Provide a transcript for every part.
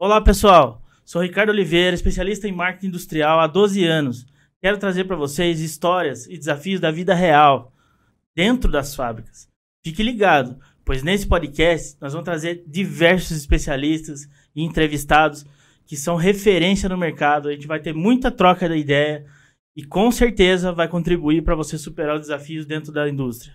Olá, pessoal. Sou Ricardo Oliveira, especialista em marketing industrial há 12 anos. Quero trazer para vocês histórias e desafios da vida real, dentro das fábricas. Fique ligado, pois nesse podcast nós vamos trazer diversos especialistas e entrevistados que são referência no mercado. A gente vai ter muita troca de ideia e com certeza vai contribuir para você superar os desafios dentro da indústria.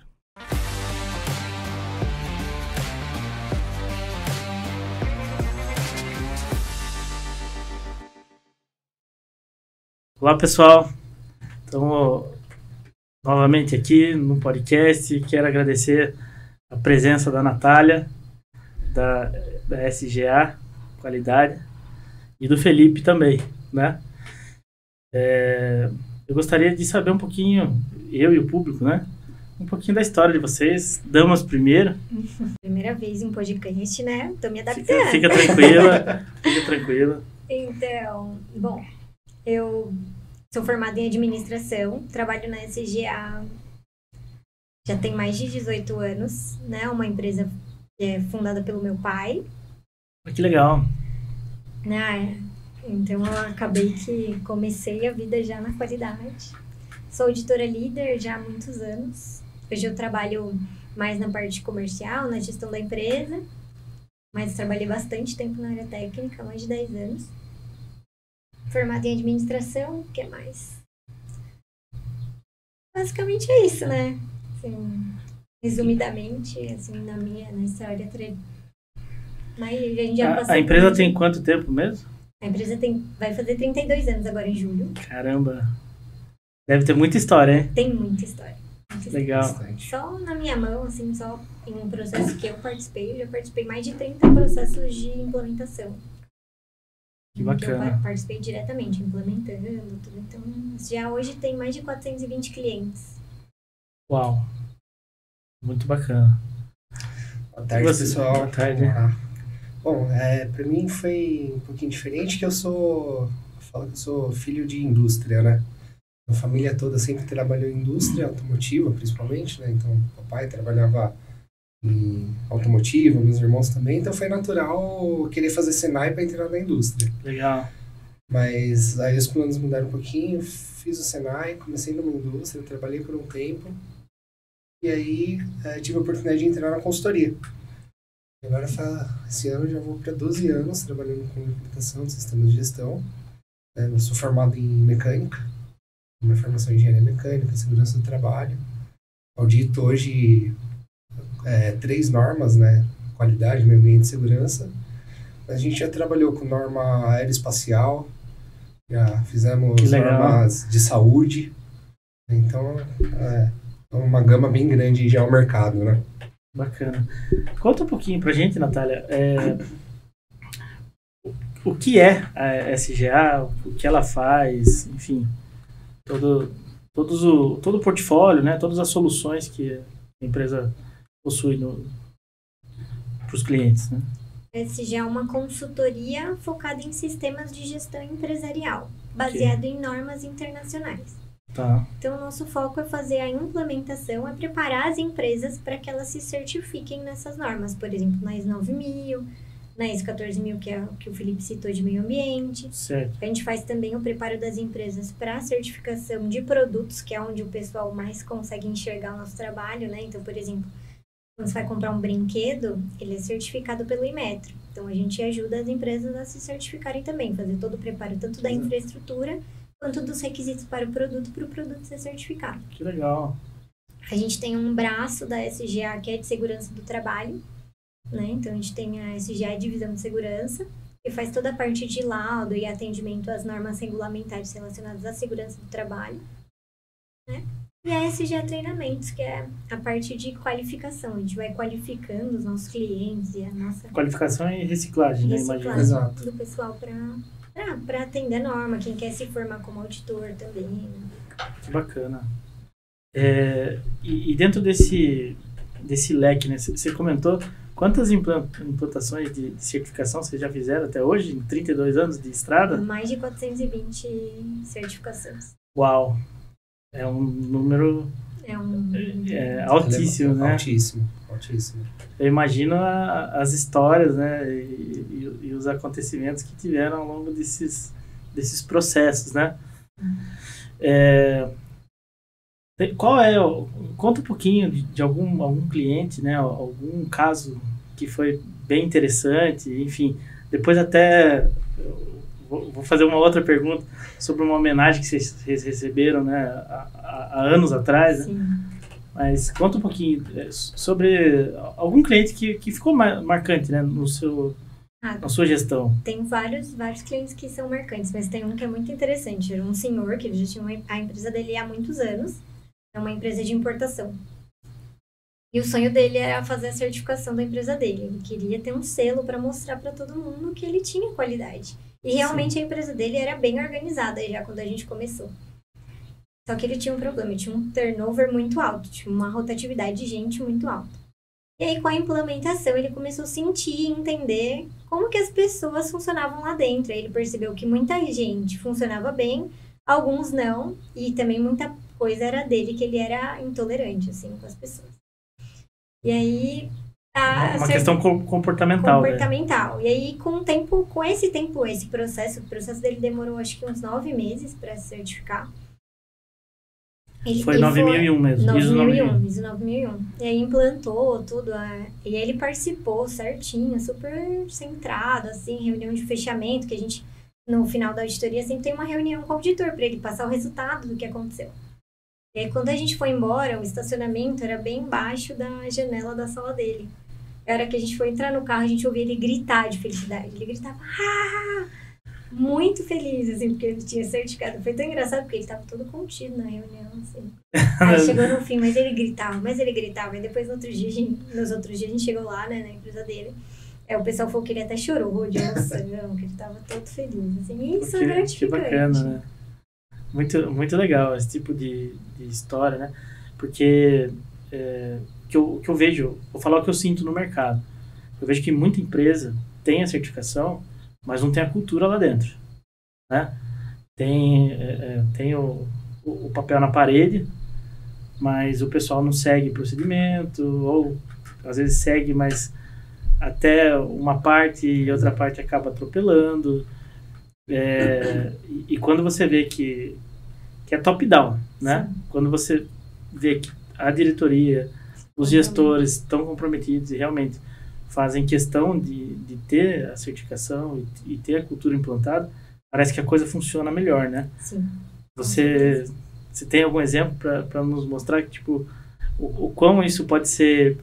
Olá, pessoal. Estamos novamente aqui no podcast. Quero agradecer a presença da Natália, da SGA Qualidade, e do Felipe também, né? Eu gostaria de saber um pouquinho, eu e o público, né? Um pouquinho da história de vocês. Damas primeiro. Primeira vez em podcast, né? Tô me adaptando. Fica tranquila, fica tranquila. Então, bom, eu sou formada em administração, trabalho na SGA já tem mais de 18 anos, né? Uma empresa fundada pelo meu pai. Que legal. Então eu acabei que comecei a vida já na qualidade. Sou auditora líder já há muitos anos. Hoje eu trabalho mais na parte comercial, na gestão da empresa, mas trabalhei bastante tempo na área técnica, mais de 10 anos. Formada em administração, o que mais? Basicamente é isso, né? Assim, resumidamente, assim, nessa área. Mas a gente já passou. A empresa tem quanto tempo mesmo? A empresa vai fazer 32 anos agora em julho. Caramba! Deve ter muita história, hein? Tem muita história. Legal. Só na minha mão, assim, só em um processo que eu já participei mais de 30 processos de implementação. Que bacana. Eu participei diretamente, implementando tudo. Então, já hoje tem mais de 420 clientes. Uau! Muito bacana. Boa tarde, pessoal. Boa tarde. Bom, pra mim foi um pouquinho diferente, que eu falo que eu sou filho de indústria, né? A família toda sempre trabalhou em indústria automotiva, principalmente, né? Então, o papai trabalhava em automotiva, meus irmãos também, então foi natural querer fazer Senai para entrar na indústria. Legal. Mas aí os planos mudaram um pouquinho, fiz o Senai, comecei numa indústria, trabalhei por um tempo, e aí tive a oportunidade de entrar na consultoria. Agora, esse ano, já vou para 12 anos trabalhando com implementação de sistemas de gestão. Eu sou formado em mecânica, minha formação em engenharia mecânica, segurança do trabalho. Audito hoje 3 normas, né? Qualidade, meio ambiente e segurança. Mas a gente já trabalhou com norma aeroespacial, já fizemos normas de saúde. Então, é uma gama bem grande já ao mercado, né? Bacana. Conta um pouquinho pra gente, Natália, o que é a SGA, o que ela faz, enfim, todo o portfólio, né, todas as soluções que a empresa possui para os clientes, né? A SGA é uma consultoria focada em sistemas de gestão empresarial, baseado em normas internacionais. Tá. Então, o nosso foco é fazer a implementação, é preparar as empresas para que elas se certifiquem nessas normas. Por exemplo, na ISO 9000, na ISO 14000, que é o que o Felipe citou de meio ambiente. Certo. A gente faz também o preparo das empresas para a certificação de produtos, que é onde o pessoal mais consegue enxergar o nosso trabalho, né? Então, por exemplo, quando você vai comprar um brinquedo, ele é certificado pelo Inmetro. Então, a gente ajuda as empresas a se certificarem também, fazer todo o preparo, tanto da infraestrutura quanto dos requisitos para o produto ser certificado. Que legal. A gente tem um braço da SGA que é de segurança do trabalho, né? Então, a gente tem a SGA Divisão de Segurança, que faz toda a parte de laudo e atendimento às normas regulamentares relacionadas à segurança do trabalho, né? E a SGA Treinamentos, que é a parte de qualificação. A gente vai qualificando os nossos clientes e a nossa... Qualificação e reciclagem, né? Imagina. Exato. Do pessoal para atender a norma, quem quer se formar como auditor também. Que bacana. E dentro desse leque, né? Você comentou quantas implantações de certificação vocês já fizeram até hoje, em 32 anos de estrada? Mais de 420 certificações. Uau! É um número É altíssimo, né? Altíssimo, altíssimo. Eu imagino as histórias, né? E os acontecimentos que tiveram ao longo desses processos, né? Conta um pouquinho de algum cliente, né? Algum caso que foi bem interessante, enfim. Depois até vou fazer uma outra pergunta sobre uma homenagem que vocês receberam, né? Há anos atrás, Sim. né? Mas conta um pouquinho sobre algum cliente que ficou marcante, né? Na sua gestão. Tem vários clientes que são marcantes, mas tem um que é muito interessante. Era um senhor que ele já tinha a empresa dele há muitos anos. É uma empresa de importação. E o sonho dele era fazer a certificação da empresa dele. Ele queria ter um selo para mostrar para todo mundo que ele tinha qualidade. E realmente Sim. A empresa dele era bem organizada já quando a gente começou. Só que ele tinha um problema, ele tinha um turnover muito alto, tinha uma rotatividade de gente muito alta. E aí, com a implementação, ele começou a sentir e entender como que as pessoas funcionavam lá dentro. Aí ele percebeu que muita gente funcionava bem, alguns não, e também muita coisa era dele, que ele era intolerante, assim, com as pessoas. E aí... Uma questão comportamental. Comportamental. Né? E aí, esse processo, o processo dele demorou acho que uns 9 meses para se certificar. Foi 9001 mesmo. ISO 9001. E aí implantou tudo. E aí ele participou certinho, super centrado, assim, reunião de fechamento, que a gente, no final da auditoria, sempre tem uma reunião com o auditor para ele passar o resultado do que aconteceu. E aí, quando a gente foi embora, o estacionamento era bem embaixo da janela da sala dele. A hora que a gente foi entrar no carro, a gente ouvia ele gritar de felicidade. Ele gritava, muito feliz, assim, porque ele tinha certificado. Foi tão engraçado, porque ele estava todo contido na reunião, assim. Aí chegou no fim, mas ele gritava. E depois, nos outros dias, a gente chegou lá, né, na empresa dele. O pessoal falou que ele até chorou de emoção, que ele estava todo feliz, assim. E isso é gratificante. Que bacana, né? Muito, muito legal esse tipo de história, né? Porque o que eu vejo, vou falar o que eu sinto no mercado. Eu vejo que muita empresa tem a certificação, mas não tem a cultura lá dentro, né? Tem o papel na parede, mas o pessoal não segue procedimento, ou às vezes segue, mas até uma parte e outra parte acaba atropelando. E quando você vê que é top-down, né? Sim. Quando você vê que a diretoria, os gestores estão comprometidos e realmente fazem questão de ter a certificação e ter a cultura implantada, parece que a coisa funciona melhor, né? Sim. Você tem algum exemplo para nos mostrar que, tipo, o quão isso pode ser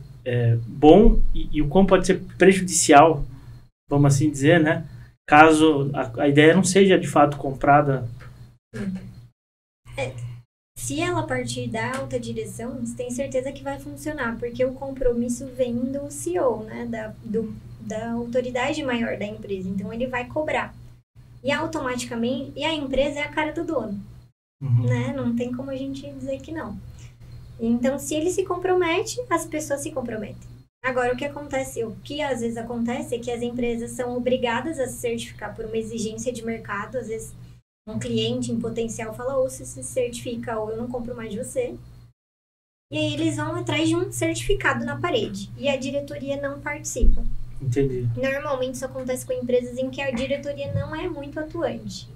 bom e o quão pode ser prejudicial, vamos assim dizer, né? Caso a ideia não seja de fato comprada. Se ela partir da alta direção, você tem certeza que vai funcionar, porque o compromisso vem do CEO, né? Da autoridade maior da empresa. Então, ele vai cobrar. E automaticamente, e a empresa é a cara do dono, né? Não tem como a gente dizer que não. Então, se ele se compromete, as pessoas se comprometem. Agora, o que às vezes acontece é que as empresas são obrigadas a se certificar por uma exigência de mercado. Às vezes, um cliente em potencial fala, ou se certifica, ou eu não compro mais de você. E aí, eles vão atrás de um certificado na parede. E a diretoria não participa. Entendi. Normalmente, isso acontece com empresas em que a diretoria não é muito atuante.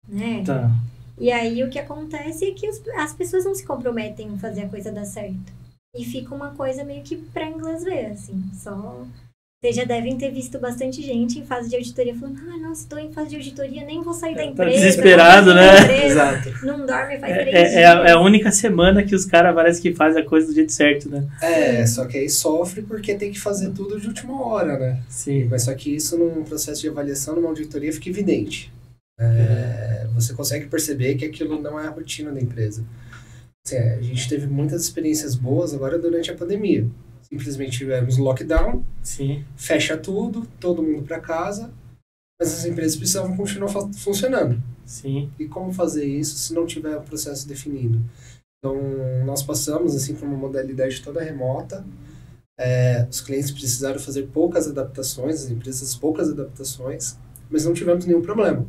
Né? Tá. E aí, o que acontece é que as pessoas não se comprometem em fazer a coisa dar certo. E fica uma coisa meio que pra inglês ver, assim. Vocês já devem ter visto bastante gente em fase de auditoria falando, nossa, tô em fase de auditoria, nem vou sair da empresa. Tá desesperado, né? Exato. Não dorme faz 3 dias. É a única semana que os caras parece que fazem a coisa do jeito certo, né? Só que aí sofre porque tem que fazer tudo de última hora, né? Sim. Mas só que isso num processo de avaliação, numa auditoria, fica evidente. Você consegue perceber que aquilo não é a rotina da empresa. Assim, a gente teve muitas experiências boas agora durante a pandemia. Simplesmente tivemos lockdown, Sim. Fecha tudo, todo mundo para casa, mas as empresas precisavam continuar funcionando. Sim. E como fazer isso se não tiver o processo definido? Então, nós passamos assim para uma modalidade toda remota. Os clientes precisaram fazer poucas adaptações, as empresas poucas adaptações, mas não tivemos nenhum problema.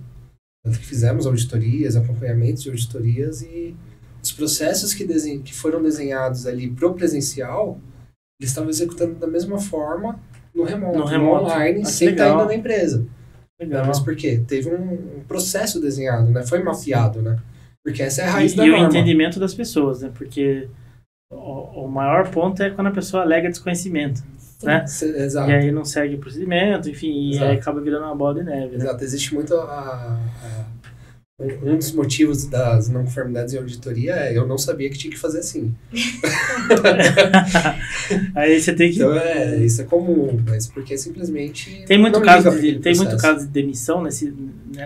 Tanto que fizemos auditorias, acompanhamentos de auditorias e os processos que foram desenhados ali pro presencial, eles estavam executando da mesma forma no remoto, no online, sem estar indo na empresa. Legal. Mas por quê? Teve um processo desenhado, né? Foi mapeado, né? Porque essa é a raiz da E norma. o entendimento das pessoas, né? Porque o maior ponto é quando a pessoa alega desconhecimento, né? Exato. E aí não segue o procedimento, enfim, Exato. e aí acaba virando uma bola de neve, né? Exato. Existe muito um dos motivos das não conformidades em auditoria é eu não sabia que tinha que fazer assim. Aí você tem que... Então, isso é comum, mas porque simplesmente... Tem muito caso de demissão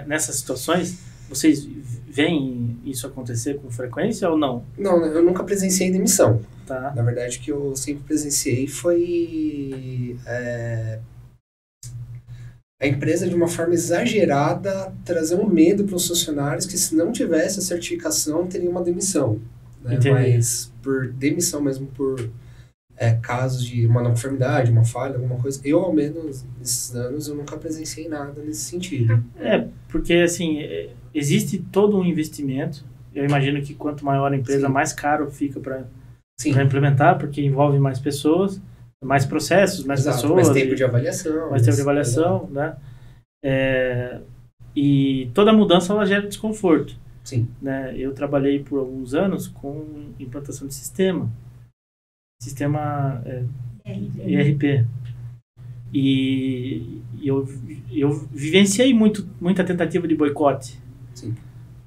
nessas situações? Vocês veem isso acontecer com frequência ou não? Não, eu nunca presenciei demissão. Tá. Na verdade, o que eu sempre presenciei foi a empresa, de uma forma exagerada, trazer um medo para os funcionários que, se não tivesse a certificação, teria uma demissão. Né? Mas por demissão mesmo, por casos de uma não conformidade, uma falha, alguma coisa, eu, ao menos, nesses anos, eu nunca presenciei nada nesse sentido. Porque, assim, existe todo um investimento. Eu imagino que quanto maior a empresa, mais caro fica para implementar, porque envolve mais pessoas, mais processos, mais pessoas. Mais tempo de avaliação. Mais tempo de avaliação, né? E toda mudança, ela gera desconforto. Sim. Né? Eu trabalhei por alguns anos com implantação de sistema ERP. E eu vivenciei muita tentativa de boicote. Sim.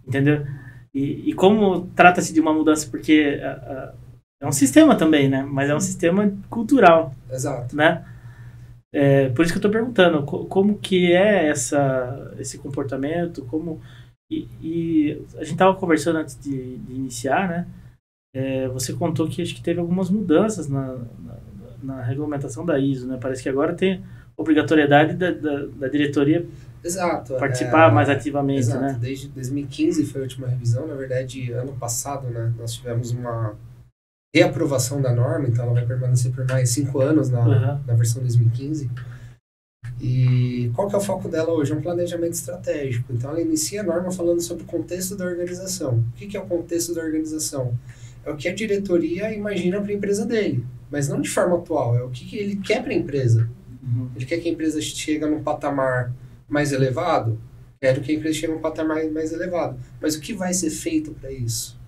Entendeu? E como trata-se de uma mudança, porque é um sistema também, né? Mas é um sistema cultural. Exato. Né? Por isso que eu estou perguntando, como que é esse comportamento, e a gente estava conversando antes de iniciar, né? Você contou que acho que teve algumas mudanças na regulamentação da ISO, né? Parece que agora tem obrigatoriedade da diretoria participar mais ativamente, exato. Né? Desde 2015 foi a última revisão. Na verdade, ano passado, né, nós tivemos uma reaprovação da norma, então ela vai permanecer por mais 5 anos na versão 2015. E qual que é o foco dela hoje? É um planejamento estratégico. Então ela inicia a norma falando sobre o contexto da organização. O que é o contexto da organização? É o que a diretoria imagina para a empresa dele, mas não de forma atual, é o que ele quer para a empresa. Ele quer que a empresa chegue num patamar mais elevado? Quero que a empresa chegue num patamar mais elevado. Mas o que vai ser feito para isso?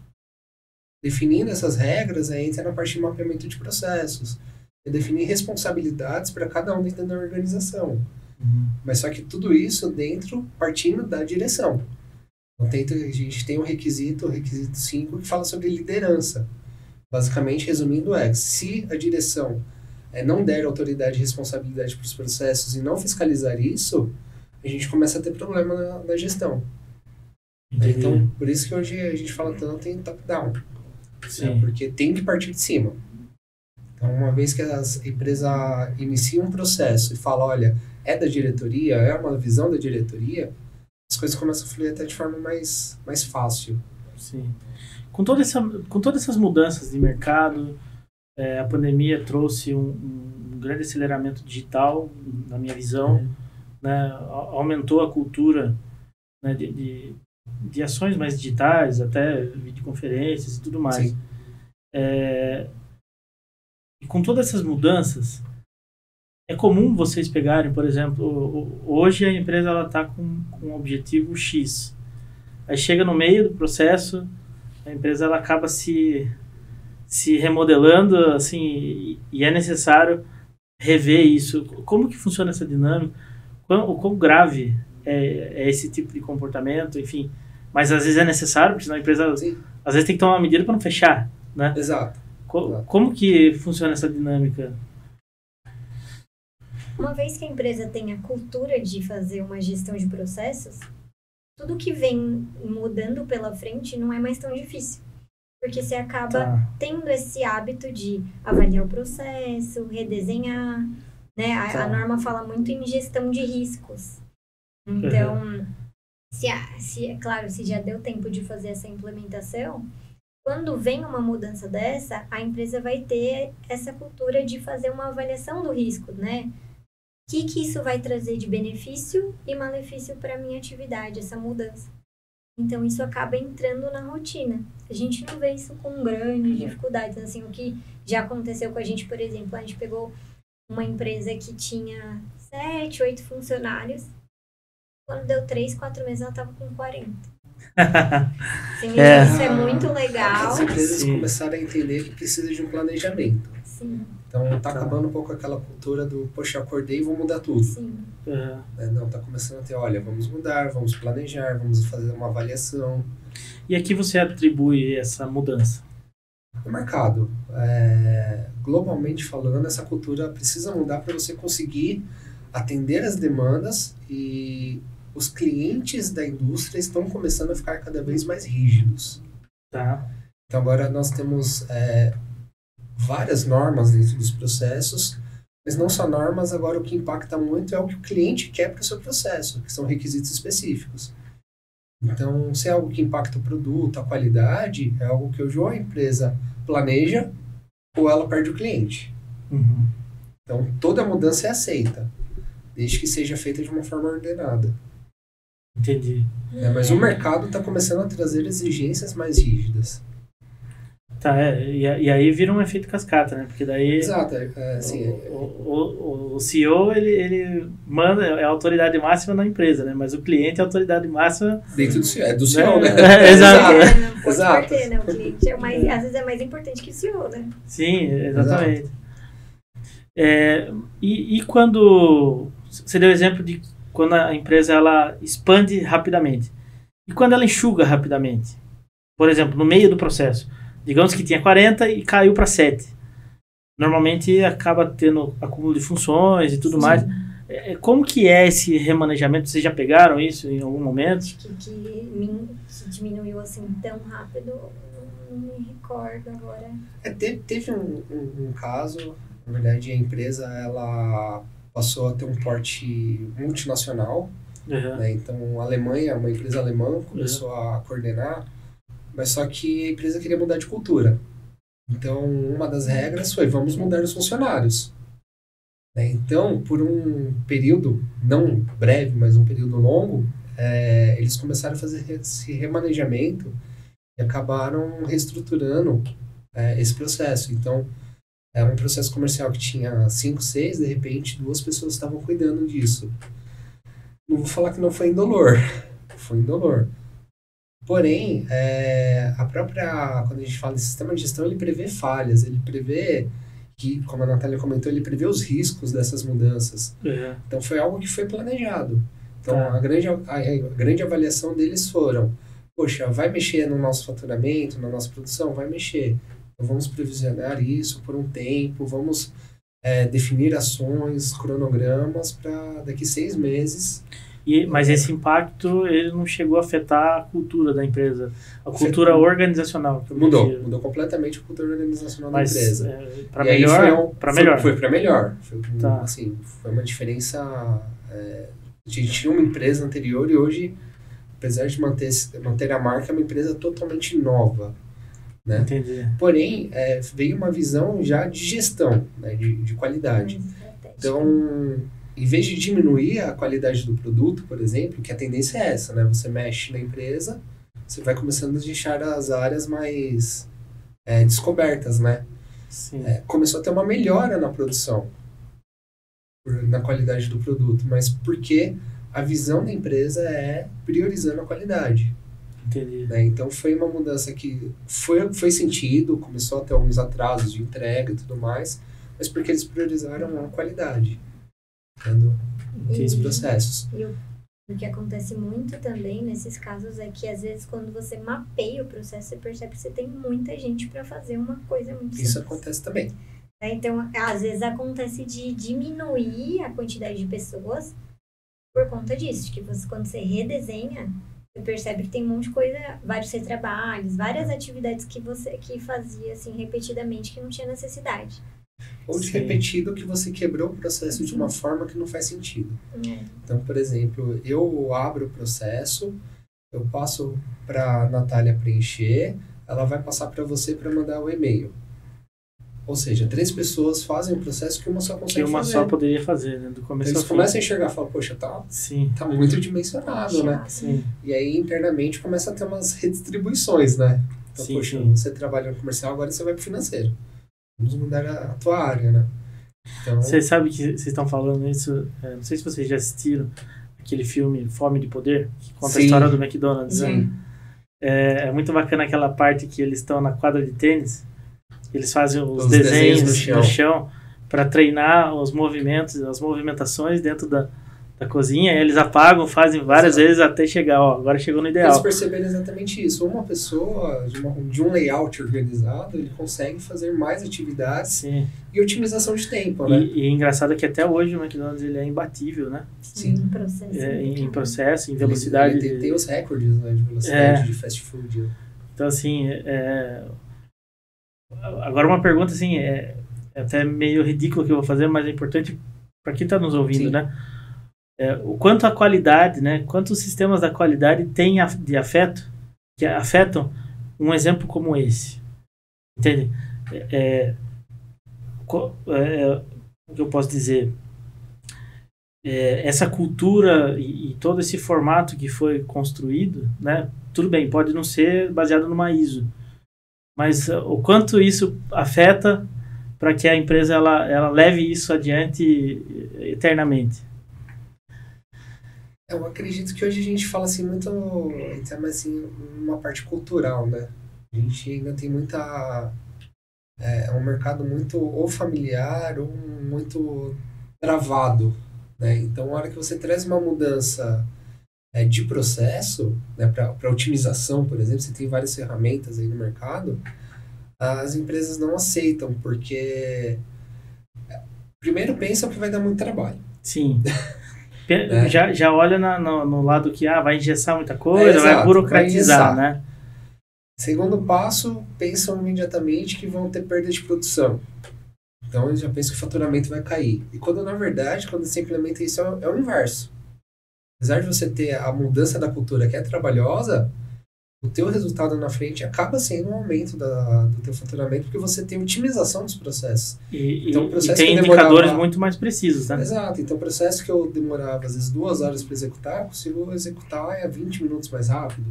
Definindo essas regras, aí entra na parte de mapeamento de processos. É definir responsabilidades para cada um dentro da organização. Mas só que tudo isso partindo da direção. Então, a gente tem o requisito 5, que fala sobre liderança. Basicamente, resumindo, se a direção não der autoridade e responsabilidade para os processos e não fiscalizar isso, a gente começa a ter problema na gestão. Então, por isso que hoje a gente fala tanto em top-down. Porque tem que partir de cima. Então, uma vez que a empresa inicia um processo e fala, olha, é da diretoria, é uma visão da diretoria, as coisas começam a fluir até de forma mais fácil. Sim. Com todas essas mudanças de mercado, a pandemia trouxe um grande aceleramento digital, na minha visão, né? Aumentou a cultura, né, de ações mais digitais, até videoconferências e tudo mais. E com todas essas mudanças, é comum vocês pegarem, por exemplo, hoje a empresa está com um objetivo X. Aí chega no meio do processo, a empresa ela acaba se remodelando, assim, e é necessário rever isso. Como que funciona essa dinâmica? O quão grave é esse tipo de comportamento, enfim. Mas às vezes é necessário, porque senão a empresa às vezes tem que tomar uma medida para não fechar, né? Exato. Como que funciona essa dinâmica? Uma vez que a empresa tem a cultura de fazer uma gestão de processos, tudo que vem mudando pela frente não é mais tão difícil. Porque você acaba tendo esse hábito de avaliar o processo, redesenhar, né? A norma fala muito em gestão de riscos. Então, claro, se já deu tempo de fazer essa implementação, quando vem uma mudança dessa, a empresa vai ter essa cultura de fazer uma avaliação do risco, né? O que isso vai trazer de benefício e malefício para a minha atividade, essa mudança. Então, isso acaba entrando na rotina. A gente não vê isso com grandes dificuldades. Assim, o que já aconteceu com a gente, por exemplo, a gente pegou uma empresa que tinha 7, 8 funcionários. Quando deu 3, 4 meses, ela estava com 40. Assim, isso é muito legal. As empresas começaram a entender que precisa de um planejamento. Sim. Então, tá acabando um pouco aquela cultura do, poxa, eu acordei e vou mudar tudo. Sim. Não, tá começando a ter, olha, vamos mudar, vamos planejar, vamos fazer uma avaliação. E aqui você atribui essa mudança? O mercado, globalmente falando, essa cultura precisa mudar para você conseguir atender as demandas, e os clientes da indústria estão começando a ficar cada vez mais rígidos. Tá. Então agora nós temos várias normas dentro dos processos, mas não só normas, agora o que impacta muito é o que o cliente quer para o seu processo, que são requisitos específicos. Então, se é algo que impacta o produto, a qualidade, é algo que hoje ou a empresa planeja ou ela perde o cliente. Uhum. Então, toda mudança é aceita, desde que seja feita de uma forma ordenada. Entendi. Mas o mercado está começando a trazer exigências mais rígidas. Tá, e aí vira um efeito cascata, né? Porque daí Exato, assim, o CEO, ele manda, é a autoridade máxima na empresa, né? Mas o cliente é a autoridade máxima... Dentro do CEO, é do CEO, né? Exato. Não pode Exato. perder, né? O cliente às vezes é mais importante que o CEO, né? Sim, exatamente. E quando... Você deu exemplo de quando a empresa ela expande rapidamente. E quando ela enxuga rapidamente? Por exemplo, no meio do processo. Digamos que tinha 40 e caiu para 7. Normalmente acaba tendo acúmulo de funções e tudo mais. Como que é esse remanejamento? Vocês já pegaram isso em algum momento? Acho que diminuiu assim tão rápido, não me recordo agora. Teve um caso, na verdade a empresa ela passou a ter um porte multinacional. Uhum. Né? Então a Alemanha, uma empresa alemã, começou a coordenar, mas só que a empresa queria mudar de cultura. Então, uma das regras foi, vamos mudar os funcionários. Então, por um período, não breve, mas um período longo, eles começaram a fazer esse remanejamento e acabaram reestruturando esse processo. Então, é um processo comercial que tinha 5, 6, de repente, 2 pessoas estavam cuidando disso. Não vou falar que não foi indolor, foi indolor. Porém, quando a gente fala de sistema de gestão, ele prevê falhas, ele prevê que, como a Natália comentou, ele prevê os riscos dessas mudanças. Uhum. Então, foi algo que foi planejado. Então, a grande avaliação deles foram, poxa, vai mexer no nosso faturamento, na nossa produção? Vai mexer. Então, vamos previsionar isso por um tempo, vamos definir ações, cronogramas para daqui 6 meses... Mas esse impacto, ele não chegou a afetar a cultura da empresa, a cultura organizacional. Mudou completamente a cultura organizacional da empresa. Para melhor? Foi para melhor. Foi uma diferença... a gente tinha uma empresa anterior e hoje, apesar de manter a marca, é uma empresa totalmente nova. Né? Entendi. Porém, veio uma visão já de gestão, né? de qualidade. Então... Em vez de diminuir a qualidade do produto, por exemplo, que a tendência é essa, né? Você mexe na empresa, você vai começando a deixar as áreas mais descobertas, né? Sim. Começou a ter uma melhora na produção, na qualidade do produto, mas porque a visão da empresa é priorizando a qualidade. Entendi. Né? Então foi uma mudança que foi sentido, começou a ter alguns atrasos de entrega e tudo mais, mas porque eles priorizaram a qualidade. Os processos. E o que acontece muito também nesses casos é que às vezes quando você mapeia o processo, você percebe que você tem muita gente para fazer uma coisa muito simples. Isso acontece também. Então, às vezes acontece de diminuir a quantidade de pessoas por conta disso, que quando você redesenha, você percebe que tem um monte de coisa, vários retrabalhos, várias atividades que fazia assim repetidamente que não tinha necessidade. Ou de repetido que você quebrou o processo de uma forma que não faz sentido. Então, por exemplo, eu abro o processo, eu passo para a Natália preencher, ela vai passar para você para mandar o e-mail. Ou seja, 3 pessoas fazem um processo que uma só consegue Que uma fazer. só poderia fazer, né? Do Então, começo eles ao fim. começam a enxergar e falam, poxa, Sim, tá muito dimensionado, né? sim. E aí, internamente, começa a ter umas redistribuições, né? Então, Sim, poxa, sim. você trabalha no comercial, agora você vai pro financeiro. Vamos mudar a tua área, né? Então, Você sabe que vocês estão falando isso, não sei se vocês já assistiram aquele filme Fome de Poder, que conta a Sim. história do McDonald's, né? sim. É muito bacana aquela parte que eles estão na quadra de tênis, eles fazem os Os desenhos desenhos no chão para treinar os movimentos, as movimentações dentro da cozinha, eles apagam, fazem várias Exato. vezes até chegar, ó, agora chegou no Eles ideal. perceberam exatamente isso. Uma pessoa, de um layout organizado, ele consegue fazer mais atividades Sim. e otimização de tempo, né? E engraçado é que até hoje o McDonald's ele é imbatível, né? Sim. Em processo. Em processo, em velocidade. Ele tem os recordes, né, de velocidade de fast food. Né? Então, assim, agora uma pergunta, assim, é até meio ridículo que eu vou fazer, mas é importante para quem está nos ouvindo, Sim. né? O quanto a qualidade, né? Quantos sistemas da qualidade tem de afeto, que afetam um exemplo como esse. Entende? O que eu posso dizer? Essa cultura e todo esse formato que foi construído, né? Tudo bem, pode não ser baseado numa ISO, mas o quanto isso afeta para que a empresa ela leve isso adiante eternamente. Eu acredito que hoje a gente fala assim muito, mas assim, uma parte cultural, né? A gente ainda tem muita... É um mercado muito ou familiar ou muito travado, né? Então, na hora que você traz uma mudança de processo, né, para otimização, por exemplo, você tem várias ferramentas aí no mercado, as empresas não aceitam, porque primeiro pensam que vai dar muito trabalho. Sim. Já olha no lado que vai engessar muita coisa, exato, vai burocratizar, né? Segundo passo, pensam imediatamente que vão ter perda de produção. Então, eles já pensam que o faturamento vai cair. E quando, na verdade, quando você implementa isso, é o inverso. Apesar de você ter a mudança da cultura que é trabalhosa, o teu resultado na frente acaba sendo um aumento do teu faturamento, porque você tem otimização dos processos. Então, o processo e tem indicadores muito mais precisos, né? Exato. Então, o processo que eu demorava, às vezes, 2 horas para executar, eu consigo executar 20 minutos mais rápido.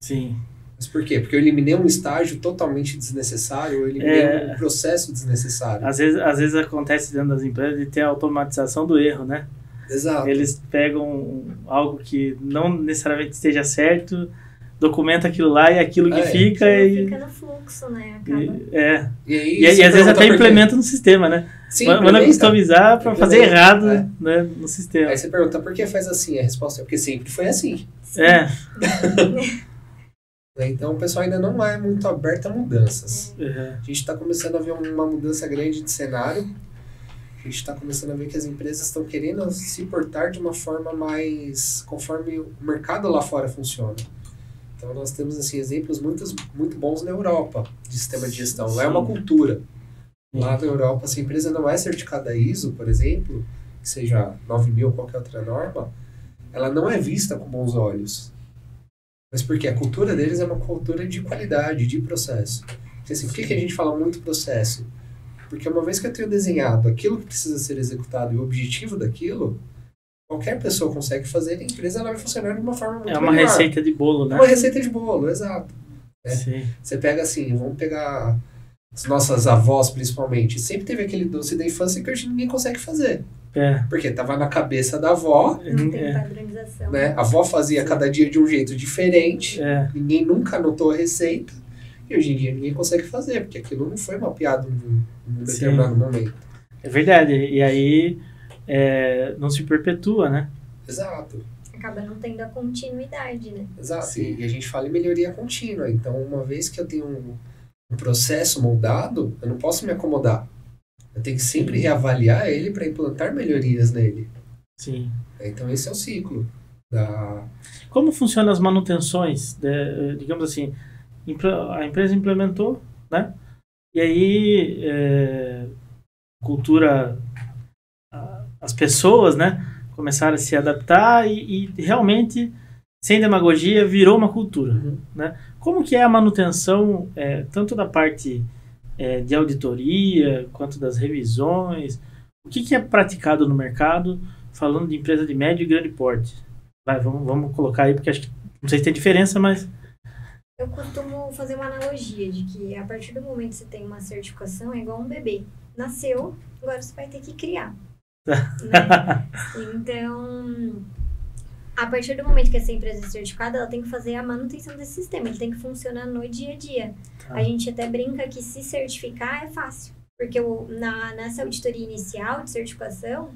Sim. Mas por quê? Porque eu eliminei um estágio totalmente desnecessário, eu eliminei um processo desnecessário. Às vezes acontece dentro das empresas de ter a automatização do erro, né? Exato. Eles pegam algo que não necessariamente esteja certo, documenta aquilo lá e aquilo que fica fica no fluxo, né? Acaba. E às vezes até implementa no sistema, né? Sim, manda customizar para fazer errado né, no sistema. Aí você pergunta, por que faz assim? A resposta é porque sempre foi assim. Então o pessoal ainda não é muito aberto a mudanças. Uhum. A gente está começando a ver uma mudança grande de cenário. A gente está começando a ver que as empresas estão querendo se portar de uma forma mais conforme o mercado lá fora funciona. Então nós temos assim, exemplos muito bons na Europa de sistema de gestão. Lá é uma cultura. Lá na Europa, se a empresa não é certificada ISO, por exemplo, que seja 9000 ou qualquer outra norma, ela não é vista com bons olhos. Mas porque a cultura deles é uma cultura de qualidade, de processo. Porque, assim, por que a gente fala muito processo? Porque uma vez que eu tenho desenhado aquilo que precisa ser executado e o objetivo daquilo, qualquer pessoa consegue fazer e a empresa ela vai funcionar de uma forma muito melhor. Receita de bolo, né? É uma receita de bolo, exato. Sim. Você pega assim, vamos pegar as nossas avós principalmente. Sempre teve aquele doce da infância que hoje ninguém consegue fazer. Porque estava na cabeça da avó. Não tem padronização. Né? A avó fazia cada dia de um jeito diferente. Ninguém nunca anotou a receita. E hoje em dia ninguém consegue fazer, porque aquilo não foi mapeado num determinado momento. É verdade. E aí não se perpetua, né? Exato. Acaba não tendo a continuidade, né? Exato. E a gente fala em melhoria contínua. Então, uma vez que eu tenho um processo moldado, eu não posso me acomodar. Eu tenho que sempre reavaliar ele para implantar melhorias nele. Sim. Então, esse é o ciclo. Como funcionam as manutenções? Digamos assim, a empresa implementou, né? E aí, cultura, as pessoas, né? Começaram a se adaptar e realmente, sem demagogia, virou uma cultura. Né? Como que é a manutenção, tanto da parte de auditoria, quanto das revisões. O que é praticado no mercado, falando de empresa de médio e grande porte? Vamos colocar aí, porque acho que não sei se tem diferença, mas... Eu costumo fazer uma analogia de que a partir do momento que você tem uma certificação, é igual um bebê. Nasceu, agora você vai ter que criar. Né? Então, a partir do momento que essa empresa é certificada, ela tem que fazer a manutenção desse sistema. Ele tem que funcionar no dia a dia. A gente até brinca que se certificar é fácil. Porque nessa auditoria inicial de certificação,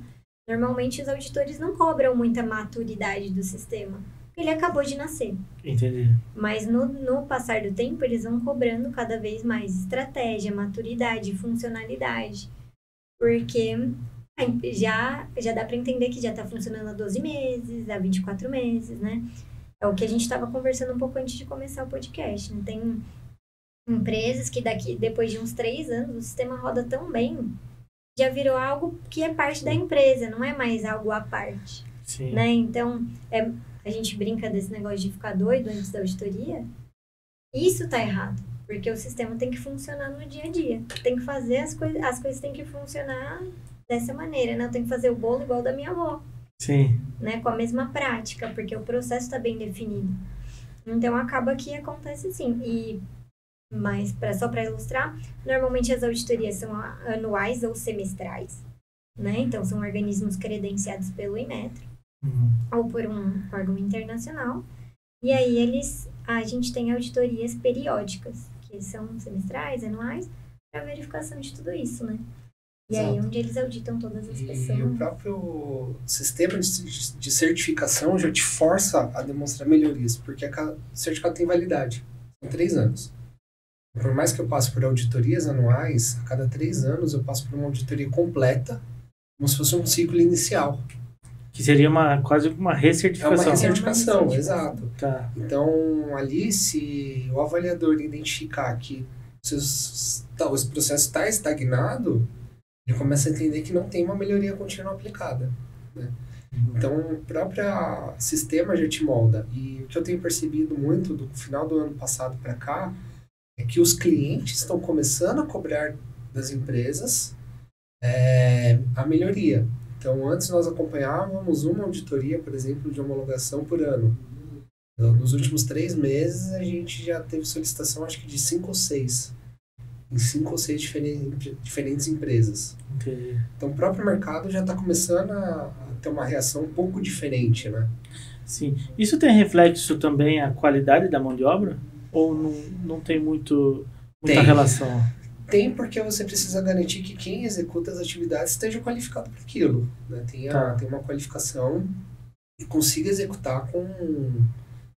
normalmente os auditores não cobram muita maturidade do sistema. Ele acabou de nascer. Entendi. Mas no passar do tempo, eles vão cobrando cada vez mais estratégia, maturidade, funcionalidade. Porque já dá para entender que já está funcionando há 12 meses, há 24 meses, né? É o que a gente estava conversando um pouco antes de começar o podcast. Né? Tem empresas que depois de uns 3 anos, o sistema roda tão bem, já virou algo que é parte da empresa, não é mais algo à parte. Sim. Né? Então, a gente brinca desse negócio de ficar doido antes da auditoria. Isso tá errado, porque o sistema tem que funcionar no dia a dia. Tem que fazer as coisas têm que funcionar dessa maneira, né? Eu tenho que fazer o bolo igual da minha avó. Sim. Né? Com a mesma prática, porque o processo está bem definido. Então, acaba que acontece assim. Mas, só para ilustrar, normalmente as auditorias são anuais ou semestrais, né? Então, são organismos credenciados pelo Inmetro, ou por um órgão internacional. E aí, a gente tem auditorias periódicas, que são semestrais, anuais, para verificação de tudo isso, né? E aí, onde eles auditam todas as pessoas. E o próprio sistema de certificação já te força a demonstrar melhorias, porque o certificado tem validade, são 3 anos. Por mais que eu passe por auditorias anuais, a cada 3 anos eu passo por uma auditoria completa, como se fosse um ciclo inicial. Que seria quase uma recertificação. É uma recertificação, exato. Tá. Então, ali, se o avaliador identificar que esse processo está estagnado, ele começa a entender que não tem uma melhoria contínua aplicada. Né? Então, o próprio sistema já te molda. E o que eu tenho percebido muito do final do ano passado para cá é que os clientes estão começando a cobrar das empresas a melhoria. Então, antes nós acompanhávamos uma auditoria, por exemplo, de homologação por ano. Então, nos últimos 3 meses, a gente já teve solicitação, acho que de 5 ou 6. Em 5 ou 6 diferentes empresas. Entendi. Então, o próprio mercado já está começando a ter uma reação um pouco diferente, né? Sim. Isso tem reflexo também a qualidade da mão de obra? Ou não tem muita relação? Tem, porque você precisa garantir que quem executa as atividades esteja qualificado para aquilo. Né? Tem uma qualificação e consiga executar com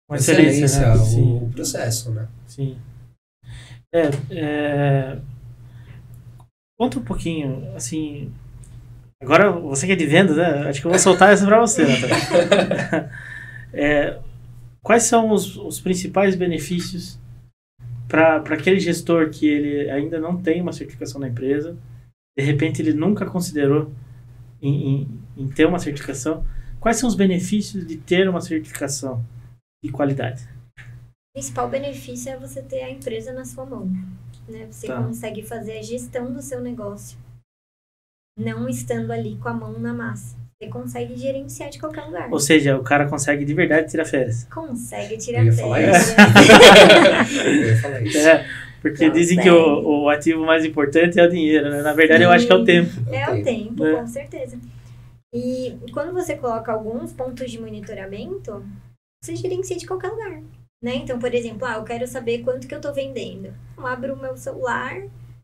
uma excelência, né? o processo. Né? Sim. Conta um pouquinho, assim... Agora, você que é de venda, né? Acho que eu vou soltar essa para você, Natália. Quais são os principais benefícios para aquele gestor que ele ainda não tem uma certificação na empresa, de repente ele nunca considerou em ter uma certificação? Quais são os benefícios de ter uma certificação de qualidade? O principal benefício é você ter a empresa na sua mão. Né? Você consegue fazer a gestão do seu negócio, não estando ali com a mão na massa. Você consegue gerenciar de qualquer lugar. Ou seja, o cara consegue de verdade tirar férias. Consegue tirar férias. Eu ia falar isso. Porque dizem que o ativo mais importante é o dinheiro, né? Na verdade, eu acho que é o tempo. É o tempo, com certeza. E quando você coloca alguns pontos de monitoramento, você gerencia de qualquer lugar. Né? Então, por exemplo, eu quero saber quanto que eu estou vendendo. Eu abro o meu celular,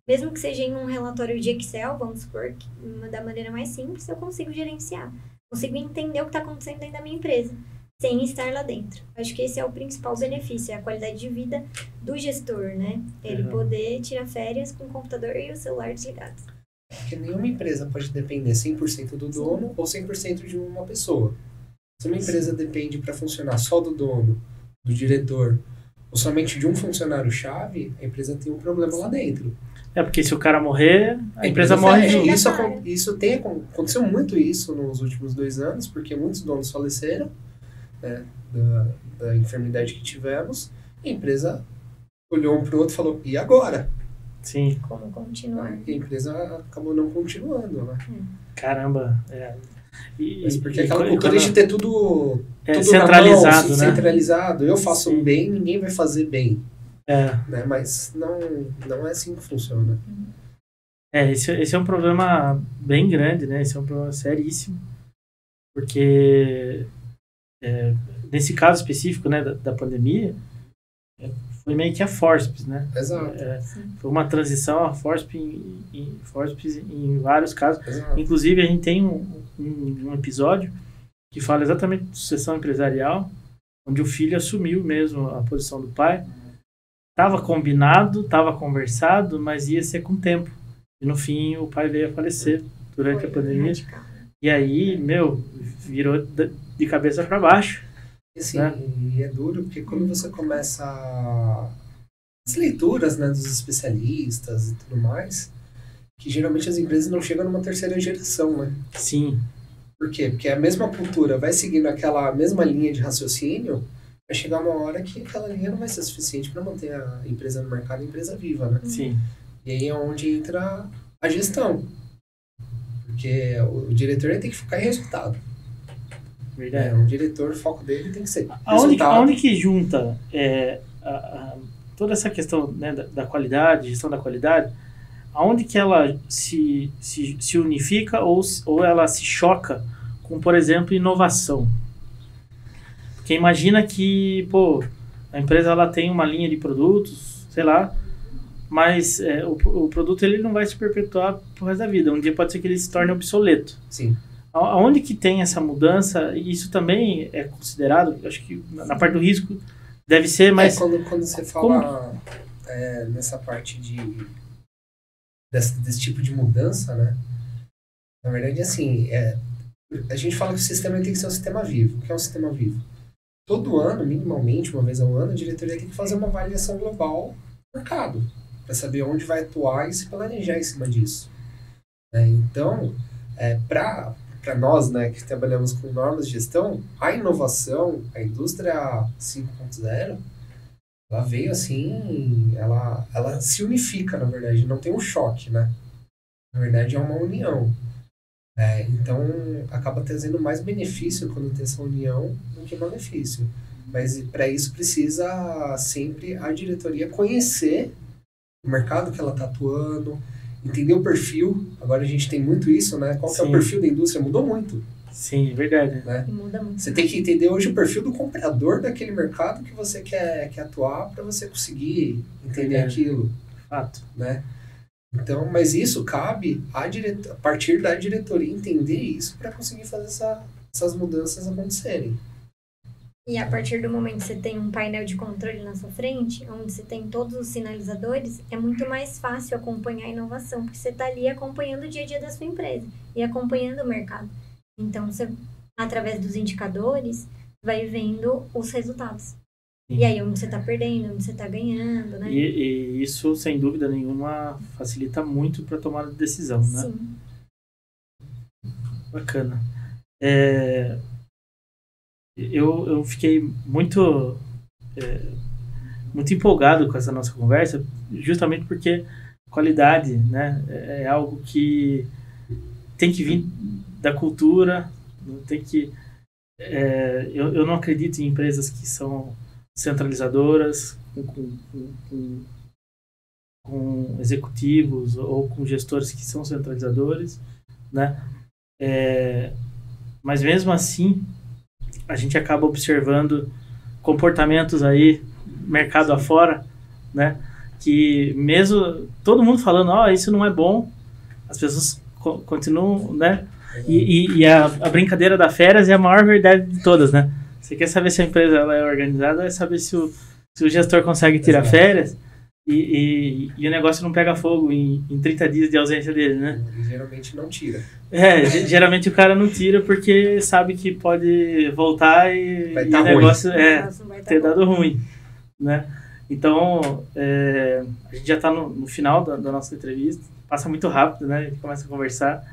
mesmo que seja em um relatório de Excel, vamos supor, da maneira mais simples, eu consigo gerenciar. Consigo entender o que está acontecendo dentro da minha empresa, sem estar lá dentro. Acho que esse é o principal benefício, é a qualidade de vida do gestor, né? Ele poder tirar férias com o computador e o celular desligados. Porque nenhuma empresa pode depender 100% do dono ou 100% de uma pessoa. Se uma empresa depende para funcionar só do dono, do diretor, ou somente de um funcionário-chave, a empresa tem um problema lá dentro. Porque se o cara morrer, a empresa morre junto. Isso aconteceu muito isso nos últimos 2 anos, porque muitos donos faleceram, né, da enfermidade que tivemos, e a empresa olhou um para o outro e falou, e agora? Sim. como continuar. E a empresa acabou não continuando, né? Caramba. Mas porque aquela cultura de ter tudo centralizado, na mão, né? Centralizado. Eu faço um bem, ninguém vai fazer bem. Né? Mas não é assim que funciona. Esse é um problema bem grande, né? Esse é um problema seríssimo. Porque nesse caso específico, né, da pandemia, foi meio que a Forceps, né? Exato. Foi uma transição a Forceps em vários casos. Exato. Inclusive, a gente tem um episódio que fala exatamente de sucessão empresarial, onde o filho assumiu mesmo a posição do pai. Estava combinado, estava conversado, mas ia ser com o tempo. E no fim, o pai veio a falecer durante a pandemia. Radical. E aí, virou de cabeça para baixo. Assim, né? E é duro, porque quando você começa as leituras, né, dos especialistas e tudo mais, que geralmente as empresas não chegam numa terceira geração, né? Sim. Por quê? Porque a mesma cultura vai seguindo aquela mesma linha de raciocínio, vai chegar uma hora que aquela linha não vai ser suficiente para manter a empresa no mercado, a empresa viva, né? Sim. E aí é onde entra a gestão. Porque o diretor tem que focar em resultado. Verdade. O diretor, o foco dele tem que ser resultado. Aonde que junta toda essa questão, né, da qualidade, gestão da qualidade, aonde que ela se unifica ou ela se choca com, por exemplo, inovação? Porque imagina que, a empresa ela tem uma linha de produtos, sei lá, mas o produto ele não vai se perpetuar pro resto da vida. Um dia pode ser que ele se torne obsoleto. Sim. Aonde que tem essa mudança, e isso também é considerado, acho que na parte do risco deve ser, mas... Quando você fala nessa parte desse tipo de mudança, né? Na verdade, assim, a gente fala que o sistema tem que ser um sistema vivo. O que é um sistema vivo? Todo ano, minimamente, uma vez ao ano, a diretoria tem que fazer uma avaliação global do mercado, para saber onde vai atuar e se planejar em cima disso. Então, para nós, né, que trabalhamos com normas de gestão, a inovação, a indústria 5.0, ela veio assim, ela se unifica, na verdade, não tem um choque, né? Na verdade, é uma união. Então, acaba trazendo mais benefício quando tem essa união do que malefício. Mas, para isso, precisa sempre a diretoria conhecer o mercado que ela está atuando, entender o perfil. Agora a gente tem muito isso, né? Qual que é o perfil da indústria? Mudou muito. Sim, verdade. Né? Muda muito. Você tem que entender hoje o perfil do comprador daquele mercado que você quer atuar para você conseguir entender aquilo. Fato. Né? Então, mas isso cabe a partir da diretoria entender isso para conseguir fazer essas mudanças acontecerem. E a partir do momento que você tem um painel de controle na sua frente, onde você tem todos os sinalizadores, é muito mais fácil acompanhar a inovação, porque você está ali acompanhando o dia a dia da sua empresa e acompanhando o mercado. Então, você, através dos indicadores, vai vendo os resultados. Sim. E aí, onde você está perdendo, onde você está ganhando, né? E isso, sem dúvida nenhuma, facilita muito para a tomada de decisão, né? Sim. Bacana. Eu fiquei muito empolgado com essa nossa conversa, justamente porque qualidade, né, é algo que tem que vir da cultura, tem que... eu não acredito em empresas que são centralizadoras, com executivos ou com gestores que são centralizadores, né? Mas mesmo assim, a gente acaba observando comportamentos aí, mercado afora, né? Que mesmo todo mundo falando, isso não é bom, as pessoas continuam, né? E a brincadeira da férias é a maior verdade de todas, né? Você quer saber se a empresa ela é organizada, é saber se o gestor consegue tirar férias e o negócio não pega fogo em 30 dias de ausência dele, né? Geralmente não tira. Geralmente o cara não tira porque sabe que pode voltar e o negócio ter dado ruim, né? Então, a gente já está no final da nossa entrevista, passa muito rápido, né? A gente começa a conversar.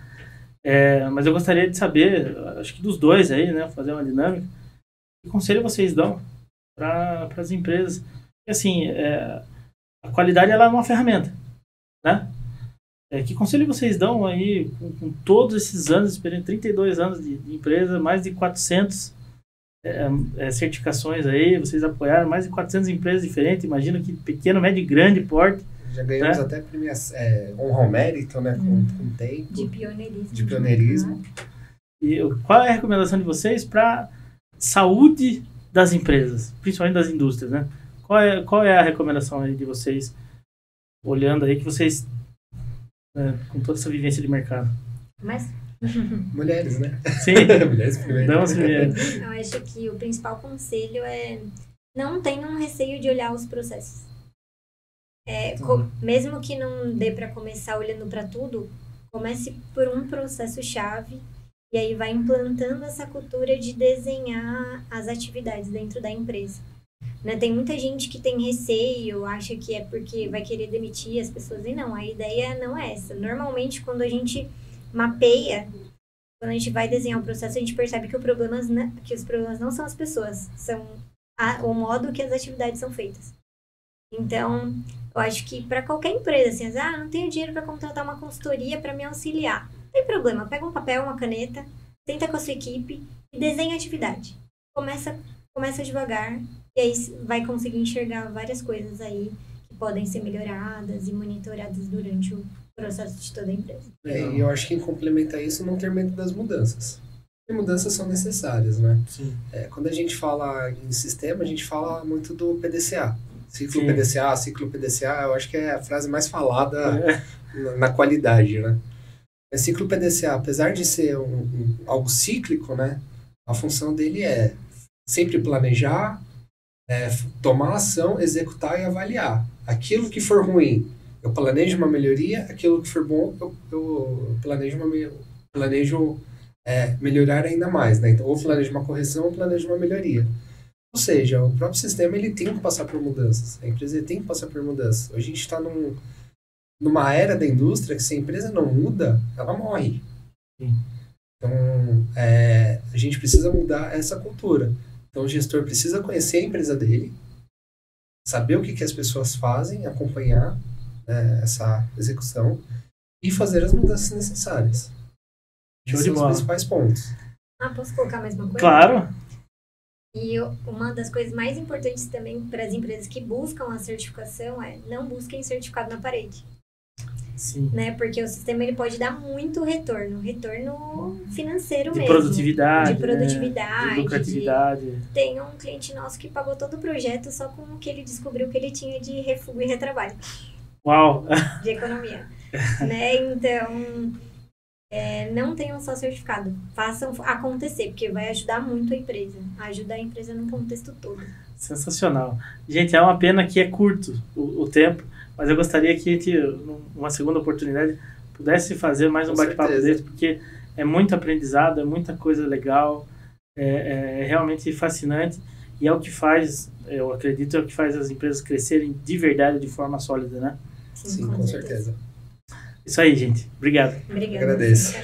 Mas eu gostaria de saber, acho que dos dois aí, né? Fazer uma dinâmica. Que conselho vocês dão para as empresas? Porque, assim, a qualidade ela é uma ferramenta, né? Que conselho vocês dão aí com todos esses anos, experiência, 32 anos de empresa, mais de 400 certificações aí, vocês apoiaram mais de 400 empresas diferentes, imagino que pequeno, médio e grande porte. Já ganhamos até honra ao mérito, né, com tempo. De pioneirismo. E qual é a recomendação de vocês para saúde das empresas, principalmente das indústrias, né? Qual é a recomendação aí de vocês, olhando aí que vocês, com toda essa vivência de mercado? Mas... Mulheres, né? Sim, mulheres primeiro. Eu acho que o principal conselho é não tenham receio de olhar os processos. Mesmo que não dê para começar olhando para tudo, comece por um processo-chave e aí vai implantando essa cultura de desenhar as atividades dentro da empresa. Né? Tem muita gente que tem receio, acha que é porque vai querer demitir as pessoas, e não, a ideia não é essa. Normalmente, quando a gente mapeia, quando a gente vai desenhar um processo, a gente percebe que os problemas não são as pessoas, são o modo que as atividades são feitas. Então, eu acho que para qualquer empresa, assim, não tenho dinheiro para contratar uma consultoria para me auxiliar. Não tem problema, pega um papel, uma caneta, senta com a sua equipe e desenha a atividade. Começa devagar e aí vai conseguir enxergar várias coisas aí que podem ser melhoradas e monitoradas durante o processo de toda a empresa. E eu acho que em complementar isso, não ter medo das mudanças. E mudanças são necessárias, né? Sim. Quando a gente fala em sistema, a gente fala muito do PDCA. Ciclo PDCA, eu acho que é a frase mais falada na qualidade, né? Ciclo PDCA, apesar de ser algo cíclico, né? A função dele é sempre planejar, tomar ação, executar e avaliar. Aquilo que for ruim, eu planejo uma melhoria, aquilo que for bom, eu planejo melhorar ainda mais, né? Então, ou planejo uma correção ou planejo uma melhoria. Ou seja, o próprio sistema ele tem que passar por mudanças. A empresa tem que passar por mudanças. Hoje a gente está numa era da indústria que se a empresa não muda, ela morre. Sim. Então, a gente precisa mudar essa cultura. Então, o gestor precisa conhecer a empresa dele, saber o que as pessoas fazem, acompanhar essa execução e fazer as mudanças necessárias. Esses são os principais pontos. Posso colocar mais uma coisa? Claro! E uma das coisas mais importantes também para as empresas que buscam a certificação é não busquem certificado na parede. Sim. Né? Porque o sistema ele pode dar muito retorno financeiro de mesmo. Produtividade, de produtividade. De lucratividade. Tem um cliente nosso que pagou todo o projeto só com o que ele descobriu que ele tinha de refúgio e retrabalho. Uau! De economia. Né? Então, não tenham só certificado. Façam acontecer, porque vai ajudar muito a empresa. Ajudar a empresa no contexto todo. Sensacional. Gente, é uma pena que é curto o tempo, mas eu gostaria que a gente, numa segunda oportunidade, pudesse fazer mais um bate-papo desse, porque é muito aprendizado, é muita coisa legal, é realmente fascinante, e é o que faz, eu acredito, é o que faz as empresas crescerem de verdade, de forma sólida, né? Sim, com certeza. Isso aí, gente. Obrigado. Obrigada. Agradeço.